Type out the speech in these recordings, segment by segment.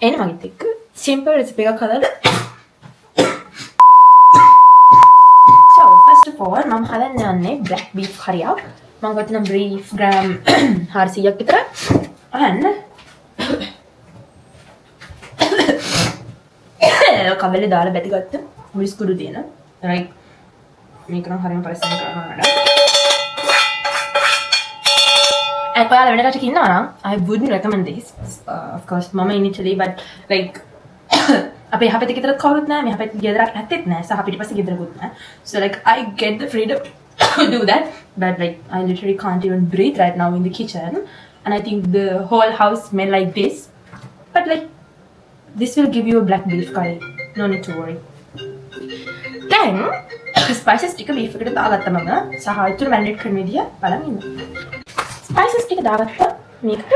එන්න මගෙත් එක්ක simple recipe එකක් හදලා. So first of all මම හදන්න යන්නේ black beef curryයක්. මම ගත්තා beef gram 400ක් විතර. and කබලේ දාලා බැටි ගත්ත බිස්කුඩු තියෙන. right මේක නම් හරියම පරිස්සම් කරනවා නේද? and ඔයාලා වෙන රටක ඉන්නවා නම් I wouldn't recommend this. Of course මම initially but like අපේ යහපැති ගෙදරත් කවුරුත් නැහැ. මේ යහපැති ගෙදරක් නැත්තේත් නැහැ. සහ පිටිපස්සේ ගෙදරකුත් නැහැ. So like I get the freedom to do that. But like I literally can't even breathe right now in the kitchen. And I think the whole house smell like this. But like this will give you a black beef curry. No need to worry. Then spices ටික beef එකට දාගත්තා මම. සහ ඊටු marinate කරන විදිය බලන්න ඉන්න. Spices ටික දාගත්තා මේකට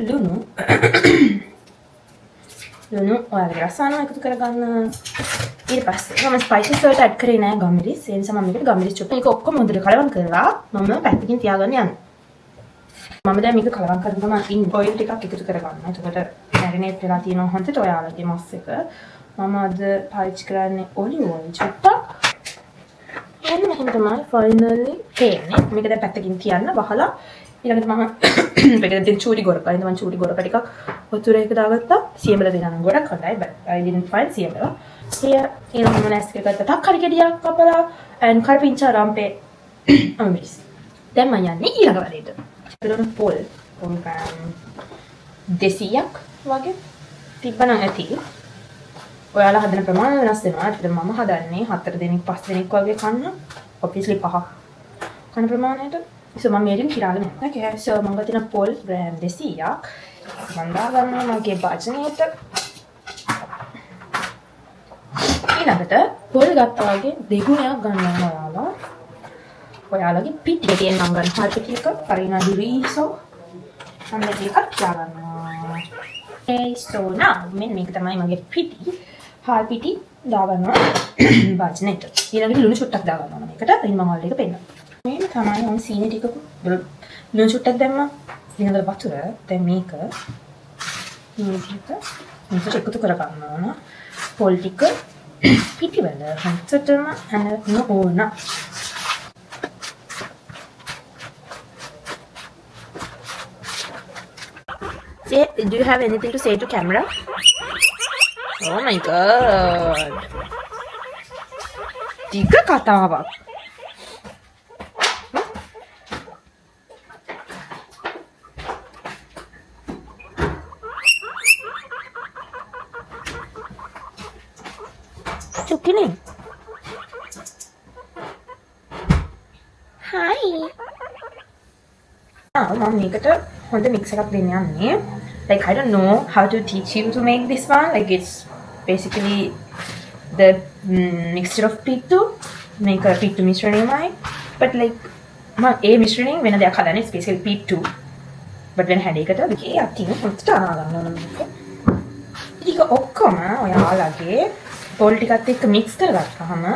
ලුණු ඔයාලගේ රස අනුව එකතු කරගන්න. ඊට පස්සේ මම ස්පයිසස් වලට ඇඩ් කරේ නෑ ගම්මිරිස්. ඒ නිසා මම මේකට ගම්මිරිස් චොප් මේක ඔක්කොම හොඳට කලවම් කරලා මම පැත්තකින් තියාගන්න යනවා. මම දැන් මේක කලවම් කරන ගමන් ඉන් ඔයිල් ටිකක් එකතු කරගන්න. එතකොට මැරිනේට් වෙලා තියෙනවා හොඳට ඔයාලගේ මස් එක. මම අද පාවිච්චි කරන්නේ ඔලිව් ඔයිල් චුට්ටක්. එන්න මෙහෙම තමයි ෆයිනලි තේන්නේ. මේක දැන් පැත්තකින් තියන්න වහලා ඊළඟට මම මේක දැන් චූරි ගොරක. ඉතින් මම චූරි ගොරක ටිකක් වතුර එක දාගත්තා. සියඹල දෙනවා නම් ගොඩක් හොඳයි. but I didn't find සියඹල. ඊළඟට මම නැස් එකකට තක්කාලි ගෙඩියක් කපලා and කරපිංචා රම්පේ අමරිස්. දැන් මම යන්නේ ඊළඟ වැඩේට. පෙරණ පොල් ග්‍රෑම් 200ක් වගේ තිබ්බනම් ඇති. ඔයාලා හදන ප්‍රමාණය වෙනස් වෙනවා. ඒත් මම හදන්නේ 4 දෙනෙක් 5 දෙනෙක් වගේ කන්න. obviously 5ක් කන ප්‍රමාණයට. So මම මේකෙන් කිරාගෙන යනවා. Okay. So මම ගත්තා පොල් ග්‍රෑම් 200ක්. මම දාගන්නවා මගේ භාජනයට. ඊළඟට පොල් ගත්තා වගේ දෙගුණයක් ගන්නවා ඔයාලා. ඔයාලගේ පිටි එකෙන් මම ගන්න හාල් පිටි එක පරිණා දිරිසෝ මම මේක දාගන්නවා. Okay. So now මෙන්න මේක තමයි මගේ පිටි. හාල් පිටි දාගන්නවා භාජනයට. ඊළඟට ලුණු චුට්ටක් දාගන්නවා මේකට. ඉතින් මම ඔයාලට ඒක පෙන්නනවා. මේක තමයි මම සීනි ටිකක ලුණු චුට්ටක් දැම්මා. ඊළඟට වතුර. දැන් මේක මේක එකතු කරගන්න ඕන. පොල් ටික පිටිවල හොඳටම හැදෙන්න ඕන. Say, do you have anything to say to camera? Oh my god. ටික කතාවක්. චුක්කිනේ. Hi. මම මේකට හොඳ මික්ස් එකක් දෙන්න යන්නේ. Like I don't know how to teach you to make this one. Like it's basically the mixture of pittu. Make a pittu mishranamai. But like මම ඒ මිශ්‍රණයෙන් වෙන දෙයක් හදන්නේ it's basically pittu. But when හැඩයකට මේකේ අතින් හොඳට අරගන්න ඕන මේක. ටික ඔක්කොම ඔයාලගේ පොල් ටිකත් එක්ක මික්ස් කරගත්තාම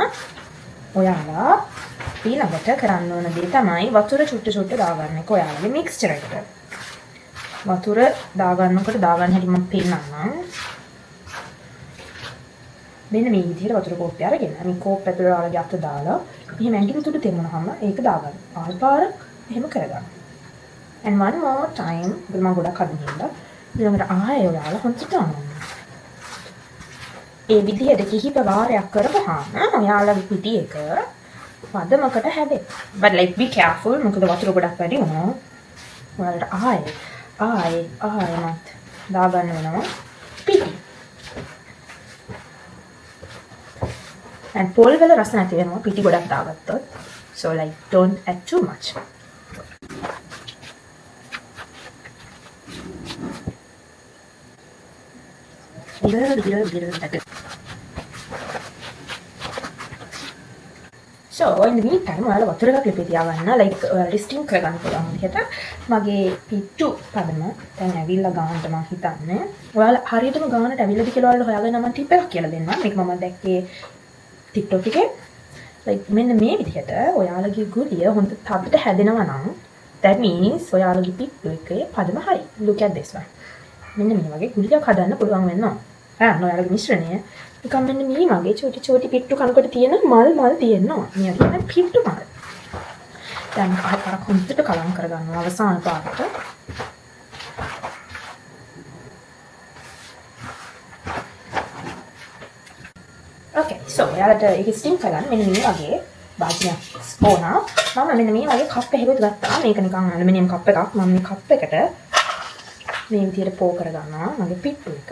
ඔයාලා ඊළඟට කරන්න ඕන දේ තමයි වතුර චුට්ට චුට්ට දාගන්න එක ඔයාලගේ මික්ස්චර් එකට. වතුර දාගන්නකොට දාගන්න හැටි මම පෙන්නන්නම්. මෙන්න මේ විදිහට වතුර කෝප්පය අරගෙන මේ කෝප් ඇතුළේ ඔයාලගේ අත දාලා මෙහෙම ඇඟිලි තුඩ තෙමුනහම ඒක දාගන්න. ආල්පාර එහෙම කරගන්න. And one more time මම ගොඩක් හදින්න ඊළඟට ආයෙ ඔයාලා හොඳට අනන්න. ඒ විදිහට කිහිප වාරයක් කරපුවාම ඔයාලගේ පිටි එක පදමකට හැදේ. But like be careful මොකද වතුර ගොඩක් වැඩි වුණා. ඔයාලට ආයෙත් දාගන්න වෙනවා පිටි. and පොල් වල රස නැති වෙනවා පිටි ගොඩක් දාගත්තොත්. So like don't add too much. So in the meantime ඔයාලා වතුර එකක් ලිපේ තියාගන්න like ස්ටිම් කරගන්න පුළුවන් විදිහට මගේ පිට්ටු පදම දැන් ඇවිල්ලා ගානට මම හිතන්නේ ඔයාලා හරියටම ගානට ඇවිල්ලාද කියලා ඔයාලා හොයාගෙන මම ටිප් එකක් කියලා දෙන්නම්. මේක මම දැක්කේ TikTok එකේ. like මෙන්න මේ විදිහට ඔයාලගේ ගුලිය හොඳ තද්දට හැදෙනවා නම් that means ඔයාලගේ පිට්ටු එකේ පදම හරි. Look at this one. මෙන්න මේ වගේ ගුලියක් හදන්න පුළුවන් වෙනවා. හරි ඔයාලගේ මිශ්‍රණය නිකන් මෙන්න මේ වගේ චෝටි පිට්ටු කනකොට තියෙන මල් තියෙනවා. මේ කියන්නේ පිට්ටු මල්. දැන් අර හොඳට කලම් කරගන්නවා අවසාන පාට. Okay, so ඔයාලට ඒක ස්ටිම් කරගන්න මෙන්න මේ වගේ භාජනයක් ඕන. මම මෙන්න මේ වගේ කප් එකකුත් ගත්තා. මේක නිකන් ඇලුමිනියම් කප් එකක්. මම මේ කප් එකට මේ විදිහට පෝ කරගන්නවා මගේ පිට්ටු එක.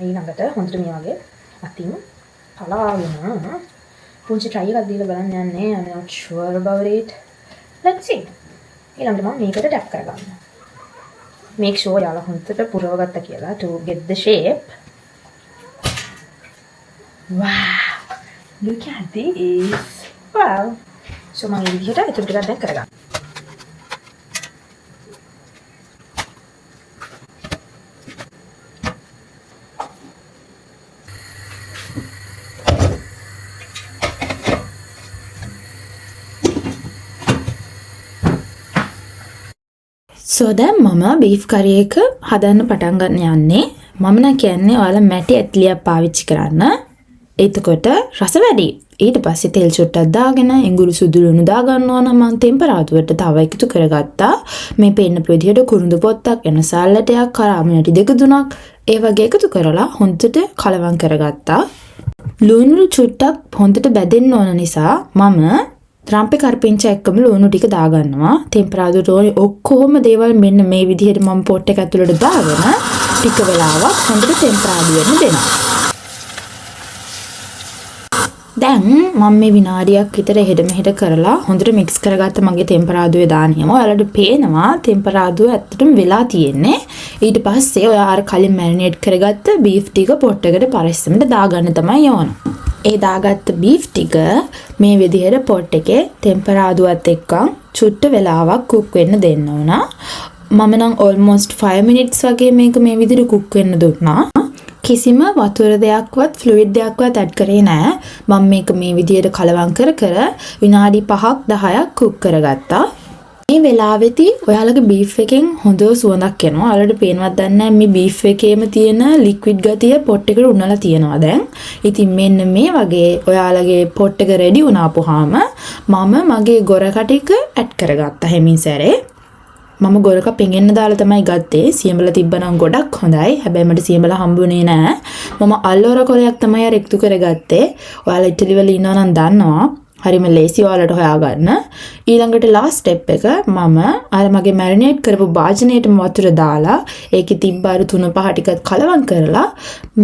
ඊළඟට හොඳට මේ වගේ අතින් පලාගෙන පුංචි try එකක් දීලා බලන්න යන්නේ. I'm not sure about it. Let's see. ඊළඟට මම මේකට ටැප් කරගන්නවා. Make sure යාලා හොඳට පුරව ගත්තා කියලා to get the shape. Wow, look at this. Wow. So මම මේ විදිහට ඒක ටිකක් දැන් කරගන්න. So දැන් මම බීෆ් කරි එක හදන්න පටන් ගන්න යන්නේ. මම නම් කියන්නේ ඔයාලා මැටි ඇටලියක් පාවිච්චි කරන්න. එතකොට රස වැඩි. ඊට පස්සේ තෙල් චුට්ටක් දාගෙන එඟුරු සුදු ලුණු දා ගන්නවා නම් මම ටෙම්පරාදුවට තව එකතු කරගත්තා. මේ පෙන්න විදිහට කුරුඳු පොත්තක් එන සාල්ලටයක් කරාම යටි දෙක තුනක් ඒ වගේ එකතු කරලා හොඳට කලවම් කරගත්තා. ලුණු චුට්ටක් හොඳට බැදෙන්න ඕන නිසා මම ත්‍රම්පේ කරපිංච එක්කම ලුණු ටික දා ගන්නවා. ටෙම්පරාදුවට ඕනේ ඔක්කොම දේවල් මෙන්න මේ විදිහට මම පොට් එක ඇතුළට දාගෙන ටික වෙලාවක් හොඳට ටෙම්පරාදු වෙන්න දෙනවා. දැන් මම මේ විනාඩියක් විතර එහෙට මෙහෙට කරලා හොඳට මික්ස් කරගත්ත මගේ ටෙම්පරාදුවේ දානියම ඔයාලට පේනවා ටෙම්පරාදුව ඇත්තටම වෙලා තියෙන්නේ. ඊට පස්සේ ඔයා අර කලින් මැරිනේට් කරගත්ත බීෆ් ටික පොට් එකට පරිස්සමට දාගන්න තමයි ඕන. ඒ දාගත්ත බීෆ් ටික මේ විදිහට පොට් එකේ ටෙම්පරාදුවත් එක්කන් චුට්ට වෙලාවක් කුක් වෙන්න දෙන්න ඕන. මම නම් almost 5 minutes වගේ මේක මේ විදිහට කුක් වෙන්න දුන්නා. කිසිම වතුර දෙයක්වත් ෆ්ලුයිඩ් දෙයක්වත් ඇඩ් කරේ නැහැ. මම මේක මේ විදිහට කලවම් කර විනාඩි 5ක් 10ක් කුක් කරගත්තා. මේ වෙලාවෙදී ඔයාලගේ බීෆ් එකෙන් හොඳ සුවඳක් එනවා. ඔයාලට පේනවත් දන්නේ නැහැ මේ බීෆ් එකේම තියෙන ලික්විඩ් ගතිය පොට් එකට උනලා තියෙනවා දැන්. ඉතින් මෙන්න මේ වගේ ඔයාලගේ පොට් එක රෙඩි වුණාපුවාම මම මගේ ගොරක ටික ඇඩ් කරගත්තා හැමින් සැරේ. මම ගොරක පෙඟෙන්න දාලා තමයි ගත්තේ. සියඹල තිබ්බනම් ගොඩක් හොඳයි. හැබැයි මට සියඹල හම්බුනේ නෑ. මම අල්ලෝර කොලයක් තමයි අර එකතු කරගත්තේ. ඔයාලා ඉටලි වල ඉන්නවා නම් දන්නවා. හරිම ලේසි ඔයාලට හොයාගන්න. ඊළඟට ලාස්ට් ස්ටෙප් එක මම අර මගේ මැරිනේට් කරපු භාජනයේටම වතුර දාලා ඒකේ තිබ්බ අර 3-5 ටිකත් කලවම් කරලා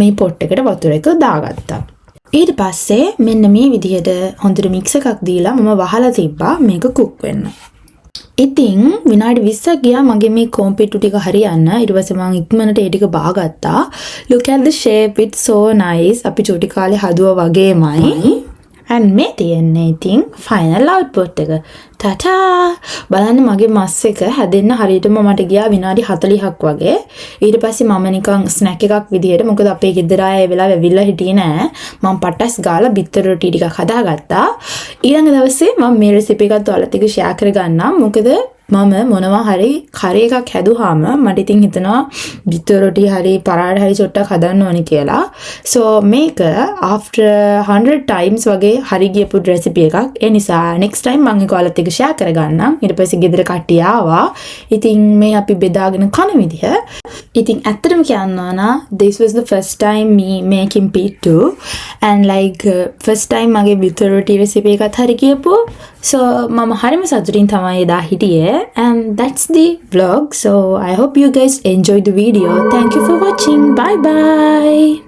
මේ පොට් එකට වතුර එක දාගත්තා. ඊට පස්සේ මෙන්න මේ විදිහට හොඳට මික්ස් එකක් දීලා මම වහලා තිබ්බා මේක කුක් වෙන්න. ඉතින් විනාඩි 20ක් ගියා මගේ මේ කොම්පිටු ටික හරියන්න. ඊට පස්සේ මම ඉක්මනට ඒ ටික බාගත්තා. Look at the shape, it's so nice. අපි චූටි කාලේ හදුවා වගේමයි. and මේ තියෙන්නේ ඉතින් final output එක. ටටා! බලන්න මගේ මස් එක හැදෙන්න හරියටම මට ගියා විනාඩි 40ක් වගේ. ඊට පස්සේ මම නිකන් ස්නැක් එකක් විදිහට මොකද අපේ ගෙදර අය ඒ වෙලාව ඇවිල්ලා හිටියේ නෑ. මම පටස් ගාලා බිත්තර රොටි ටිකක් හදාගත්තා. ඊළඟ දවසේ මම මේ රෙසිපි එකත් ඔයාලත් එක්ක ෂෙයා කරගන්නම්. මොකද මම මොනවා හරි කරේ එකක් හැදුවාම මට ඉතින් හිතනවා බිත්තර රොටි හරි පරාට හරි චොට්ටක් හදන්න ඕනි කියලා. so මේක after 100 times වගේ හරි ගියපු රෙසිපි එකක්. ඒ නිසා next time මම ඒක ඔයාලත් එක්ක ෂෙයා කරගන්නම්. ඊට පස්සේ ගෙදර කට්ටිය ආවා. ඉතින් මේ අපි බෙදාගෙන කන විදිහ. ඉතින් ඇත්තටම කියනවා නම් this was the first time me making pittu and like first time මගේ බිත්තර රොටි රෙසිපි එකත් හරි ගියපු. so මම හරිම සතුටින් තමයි එදා හිටියේ. And that's the vlog. So I hope you guys enjoyed the video. Thank you for watching. Bye bye.